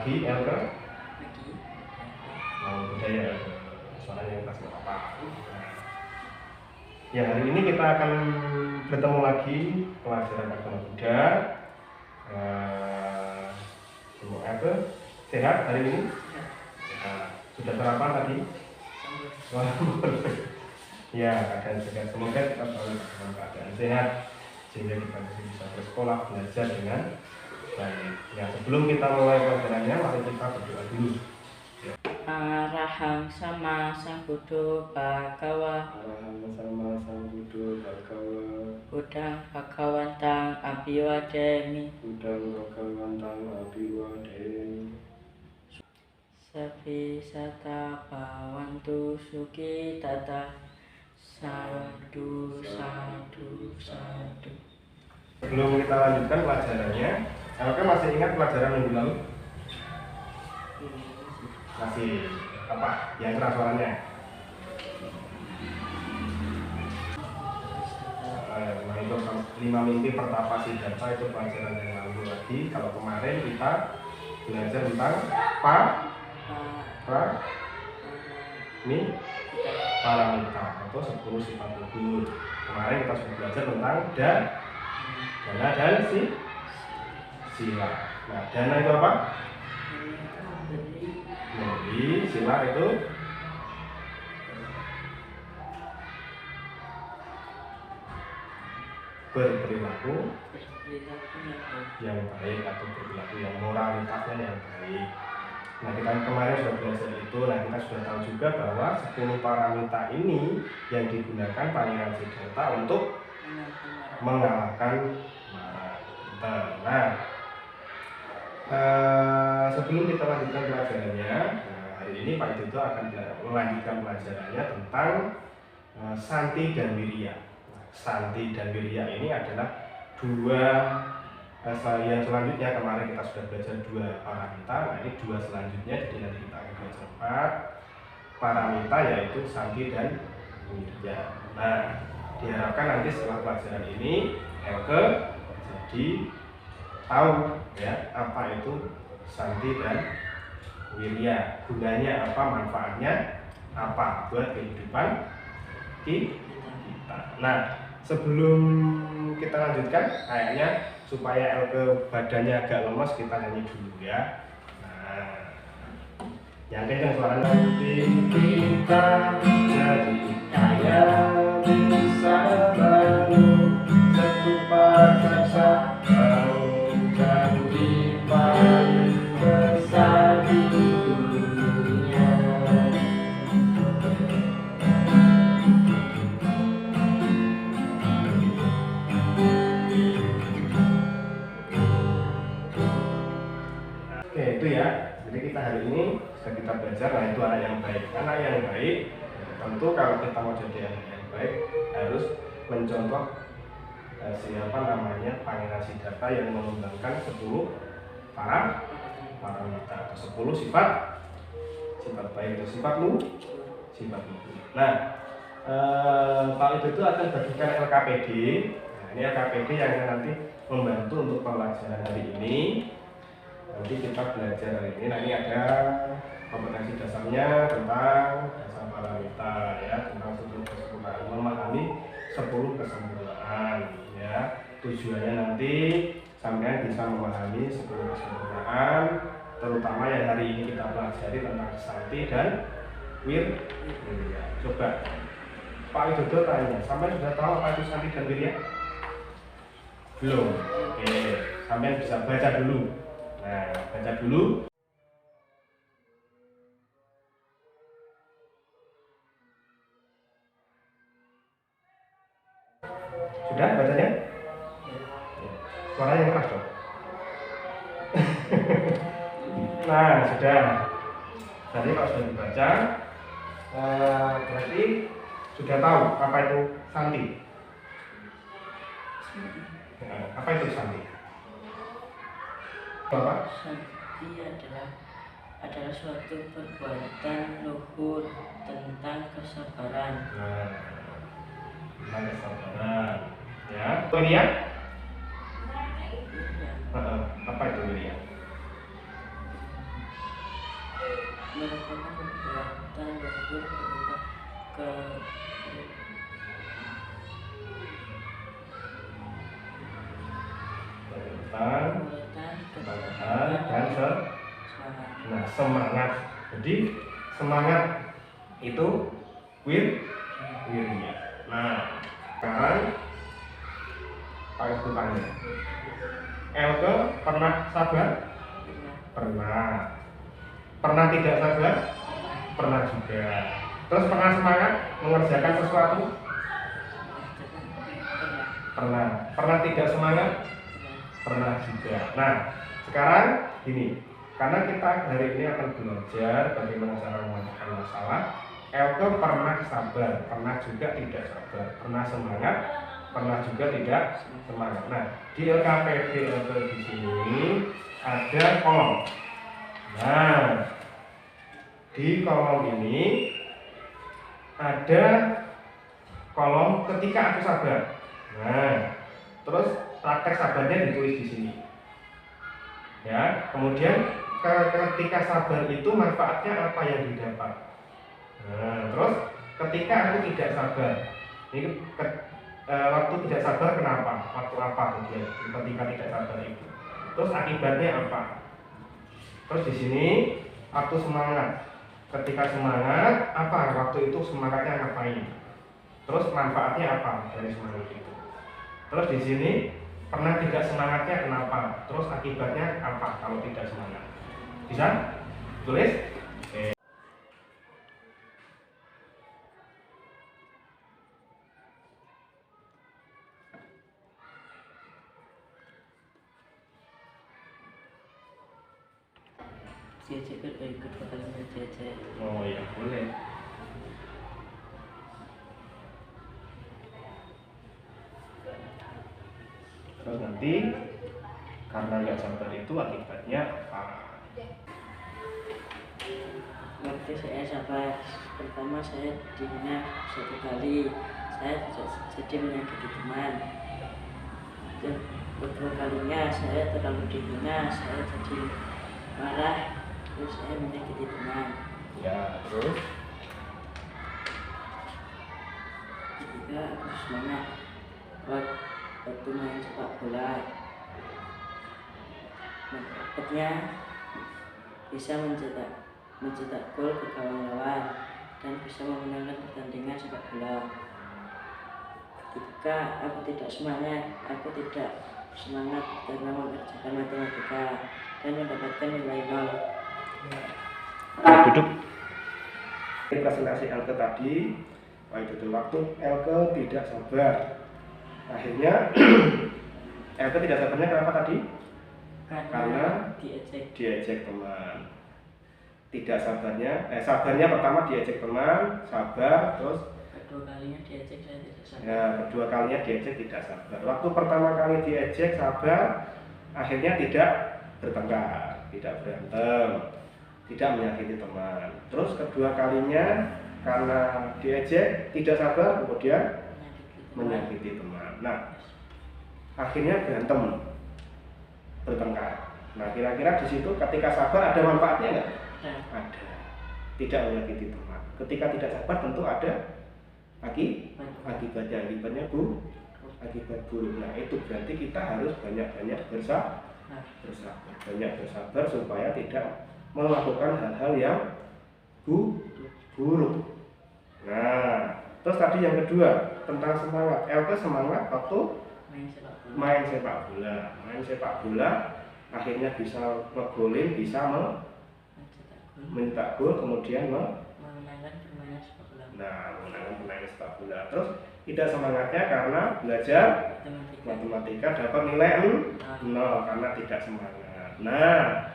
lagi L ke lagi budaya, soalnya yang kelas berapa. Ya, hari ini kita akan bertemu lagi pelajaran agama Buddha. Semoga sehat hari ini. Sudah sarapan tadi? Wah, ya, keadaan sehat. Semoga kita selalu dalam keadaan sehat sehingga kita bisa bersekolah belajar dengan baik. Ya, sebelum kita mulai pelajarannya, mari kita berdoa dulu. Arahang sama sambuddho bhagawa Arahang sama sambuddho bhagawa Buddhang bhagawantang abhiwademi Buddhang bhagawantang abhiwademi Sabi sata bhavantu suki tata Sadu sadu sadu. Sebelum kita lanjutkan pelajarannya, oke, masih ingat pelajaran minggu lalu? Masih apa? Yang keras suaranya? Nah, itu 5 mimpi pertapa Siddhartha itu pelajaran yang lalu lagi. Kalau kemarin kita belajar tentang paramita atau 10 sifat luhur. Kemarin kita sudah belajar tentang dana dan sila. Nah, dana itu apa? Memberi. Sila itu berperilaku yang baik atau berperilaku yang moralitasnya yang baik. Nah, kita kemarin sudah belajar itu. Nah, kita sudah tahu juga bahwa 10 paramita ini yang digunakan Pangeran Siddhartha untuk mengalahkan mara. Nah, sebelum kita lanjutkan pelajarannya, hari ini Pak Dito akan melanjutkan pelajarannya tentang Santi dan Wirya. Santi dan Wirya ini adalah dua yang selanjutnya. Kemarin kita sudah belajar 2 paramita, nah ini 2 selanjutnya, jadi nanti kita akan belajar 4 paramita, yaitu Santi dan Wirya. Nah, diharapkan nanti setelah pelajaran ini Elke jadi tahu ya apa itu Santi dan Wirya, gunanya apa, manfaatnya apa buat kehidupan kita. Nah, sebelum kita lanjutkan, kayaknya supaya Elke badannya agak lemas, kita nyanyi dulu ya. Nah, yang kencang suaranya. Kita jadi kaya bisa baru serupa rasa dan di paling besar di dunia. Oke, itu ya. Jadi kita hari ini sudah kita belajar, nah itu anak yang baik. Anak yang baik, tentu kalau kita mau jadi anak yang baik harus mencontoh siapa namanya Pangeran Siddhartha yang mengembangkan 10 paramita atau 10 sifat baik atau sifat luhur. Nah, Pak itu akan bagikan LKPD. Nah, ini LKPD yang nanti membantu untuk pelajaran hari ini. Nanti kita belajar hari ini. Nah, ini ada kompetensi dasarnya tentang dasar paramita ya, tentang 10 kesempurnaan, memahami 10 kesempurnaan ya. Tujuannya nanti sampean bisa memahami 10 kesempurnaan, terutama yang hari ini kita pelajari tentang Santi dan Wirya. Coba Pak Widodo tanya, sampean sudah tahu apa itu Santi dan Wirya? Belum. Oke, sampean bisa baca dulu. Nah, baca dulu. Sudah bacanya? Suaranya keras dong. Nah, sudah. Tadi kalau sudah dibaca, berarti sudah tahu apa itu Santi. Apa itu Santi? Bapak? Santi adalah suatu perbuatan luhur tentang kesabaran. Nah, tentang kesabaran. Ya. Wirya? Apa itu Wirya? mengerjakan perbuatan luhur berupa ke kebanggaan dan semangat. nah semangat. Jadi semangat itu wirya. Nah sekarang pakai tanya, Elke pernah sabar? Pernah tidak sabar? Pernah juga. Terus pernah semangat mengerjakan sesuatu? Pernah tidak semangat? Pernah juga. Nah, sekarang gini, karena kita hari ini akan belajar bagaimana cara memecahkan masalah. Elke pernah sabar, pernah juga tidak sabar, pernah semangat, pernah juga tidak semangat. Nah, di LKPD Elke di sini ada kolom. Nah, di kolom ini ada kolom ketika aku sabar. Nah, terus praktek sabarnya ditulis di sini. Ya, kemudian ketika sabar itu manfaatnya apa yang didapat. Nah, terus ketika aku tidak sabar, ini waktu tidak sabar kenapa? Waktu apa kemudian ketika tidak sabar itu? Terus akibatnya apa? Terus di sini waktu semangat. Ketika semangat apa? Waktu itu semangatnya ngapain? Terus manfaatnya apa dari semangat itu? Terus di sini pernah tidak semangatnya kenapa? Terus akibatnya apa kalau tidak semangat? Bisa tulis? Oke. Diajak ikut bakal menjajah. Oh ya boleh. Terus nanti karena nggak sabar itu akibatnya apa? Waktu saya sabar, pertama saya dihina 1 kali, saya jadi menyakiti teman. Dan kedua kalinya saya terlalu dihina, saya jadi marah, terus saya menyakiti teman. Ya terus Ketiga, aku semangat waktu main sepak bola. Dapatnya bisa mencetak gol ke gawang lawan dan bisa memenangkan pertandingan sepak bola. Ketika aku tidak semangat karena mengerjakan matematika dan mendapatkan nilai 0. duduk. Presentasi Elke tadi, itu waktu Elke tidak sabar. Akhirnya Elke tidak sabarnya kenapa tadi? Karena diejek teman. Tidak sabarnya, sabarnya pertama diejek teman, sabar, terus kedua kalinya diejek saya tidak sabar. Ya, kedua kalinya diejek tidak sabar. Waktu pertama kali diejek sabar, akhirnya tidak bertengkar, tidak berantem, tidak menyakiti teman. Terus kedua kalinya karena diejek tidak sabar, kemudian menyakiti teman. Nah, akhirnya berantem, bertengkar. Nah, kira-kira di situ ketika sabar ada manfaatnya nggak? Ada. Tidak menyakiti teman. Ketika tidak sabar tentu ada akibatnya akibat buruk. Nah, itu berarti kita harus banyak-banyak bersabar, banyak bersabar supaya tidak melakukan hal-hal yang buruk. Nah, terus tadi yang kedua tentang semangat. Elke semangat waktu main sepak bola akhirnya bisa ngegolin, bisa mencetak gol, kemudian memenangkan permainan sepak bola. Nah, memenangkan permainan sepak bola. Terus tidak semangatnya karena belajar matematika dapat nilai 0 karena tidak semangat. Nah,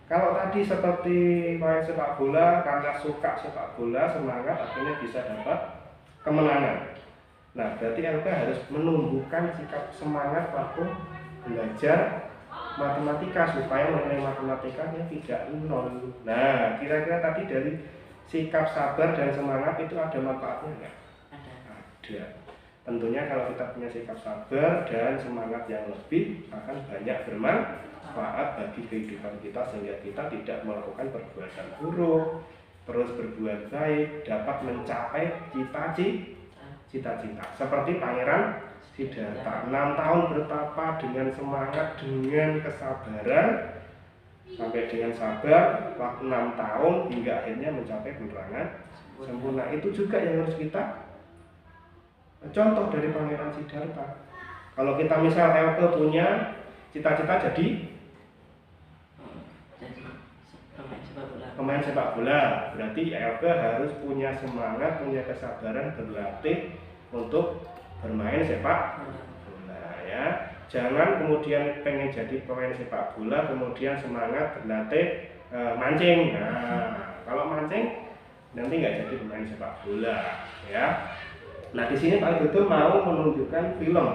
kalau tadi seperti main sepak bola karena suka sepak bola, semangat akhirnya bisa dapat kemenangan. Nah, berarti Elke harus menumbuhkan sikap semangat waktu belajar matematika supaya nilai matematikanya tidak 0. Nah, kira-kira tadi dari sikap sabar dan semangat itu ada manfaatnya nggak? Ada. Tentunya kalau kita punya sikap sabar dan semangat yang lebih akan banyak bermanfaat bagi kehidupan kita sehingga kita tidak melakukan perbuatan buruk, terus berbuat baik, dapat mencapai cita-cita. Seperti Pangeran Siddhartha, 6 tahun bertapa dengan semangat, dengan kesabaran, sampai dengan sabar, waktu 6 tahun hingga akhirnya mencapai penerangan sempurna. Itu juga yang harus kita contoh dari Pangeran Siddhartha. Kalau kita misal Elke punya cita-cita jadi pemain sepak bola, berarti Elke harus punya semangat, punya kesabaran, berlatih untuk bermain sepak bola ya. Jangan kemudian pengen jadi pemain sepak bola kemudian semangat berlatih mancing. Nah, kalau mancing nanti nggak jadi pemain sepak bola ya. Nah, di sini Pak Betul mau menunjukkan film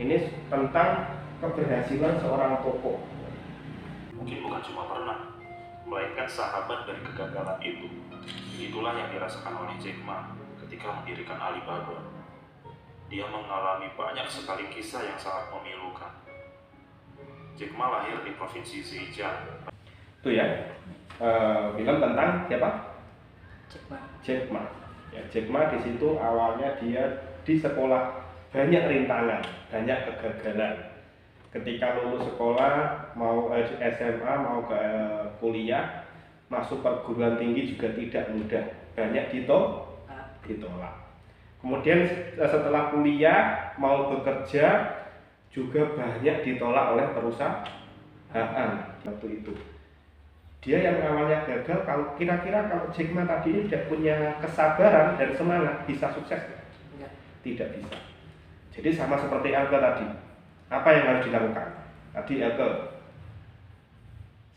ini tentang keberhasilan seorang tokoh. Mungkin bukan cuma pernah, melainkan sahabat dari kegagalan itu. Itulah yang dirasakan oleh Jack Ma ketika mendirikan Alibaba. Dia mengalami banyak sekali kisah yang sangat memilukan. Jack Ma lahir di provinsi Zhejiang. Itu ya, film tentang siapa? Jack Ma. Ya, Jack Ma di situ awalnya dia di sekolah banyak rintangan, banyak kegagalan. Ketika lulus sekolah, mau SMA, mau ke kuliah, masuk perguruan tinggi juga tidak mudah, banyak ditolak. Kemudian setelah kuliah, mau bekerja juga banyak ditolak oleh perusahaan waktu itu. Dia yang awalnya gagal, kalau kira-kira kalau Jack Ma tadi ini tidak punya kesabaran dan semangat, bisa sukses? Tidak bisa. Jadi sama seperti Elke tadi, apa yang harus dilakukan? Tadi Elke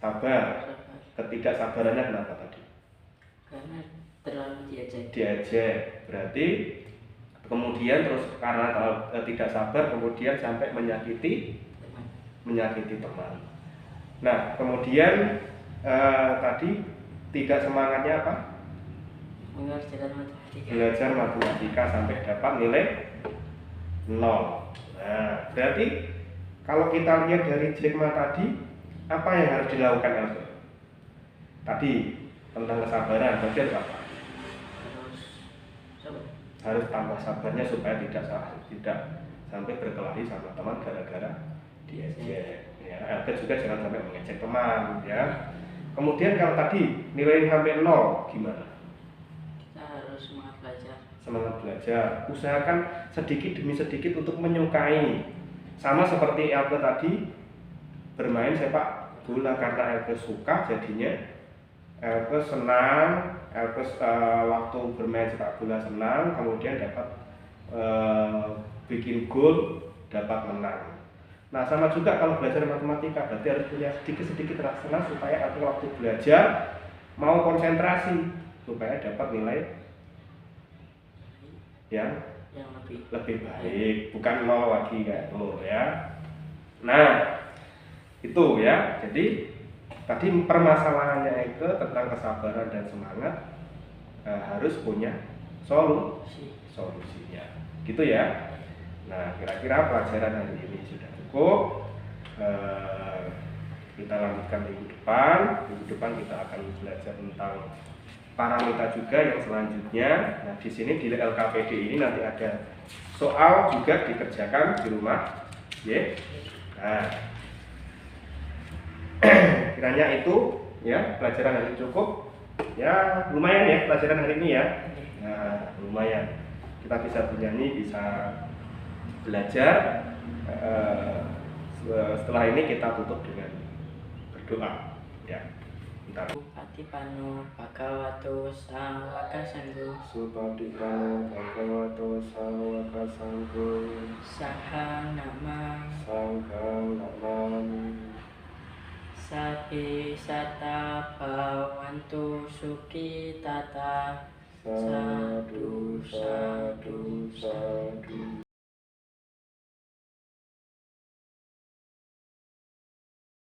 sabar. Ketidaksabarannya kenapa tadi? Karena terlalu diajak. Berarti kemudian terus karena tidak sabar kemudian sampai menyakiti teman. Nah, kemudian tadi tidak semangatnya apa? Belajar matematika sampai dapat nilai 0. Nah, berarti kalau kita lihat dari Jack Ma tadi, apa yang harus dilakukan Elke? Tadi tentang kesabaran, berarti apa? Harus tambah sabarnya supaya tidak sampai berkelahi sama teman gara-gara diejek. Ya, Elke juga jangan sampai mengejek teman, ya. Kemudian kalau tadi nilai sampai 0 gimana? Kita harus Semangat belajar. Usahakan sedikit demi sedikit untuk menyukai. Sama seperti Elke tadi bermain sepak bola, karena Elke suka jadinya Elke senang. Elke waktu bermain sepak bola senang, kemudian dapat bikin gol, dapat menang. Nah, sama juga kalau belajar matematika, berarti harus punya sedikit-sedikit rasa senang supaya Elke waktu belajar mau konsentrasi supaya dapat nilai yang lebih baik, bukan 0 lagi kayak lo ya. Nah, itu ya. Jadi tadi permasalahannya itu tentang kesabaran dan semangat, harus punya solusinya, gitu ya. Nah, kira-kira pelajaran hari ini sudah cukup. Kita lanjutkan minggu depan kita akan belajar tentang paramita juga yang selanjutnya. Nah, di sini di LKPD ini nanti ada soal juga dikerjakan di rumah, ya. Nah, kiranya itu ya pelajaran hari ini cukup. Ya, lumayan ya pelajaran hari ini ya. Nah, lumayan. Kita bisa bernyanyi, bisa belajar. Setelah ini kita tutup dengan berdoa, ya. Bentar. Supatipano Bhagavato Sawaka Sanggo Supatipano Bhagavato Sawaka Sanggo Sahang Namang Sanghang Namami Sapi Sata Bhawantu Suki Tata Sadu Sadu Sadu.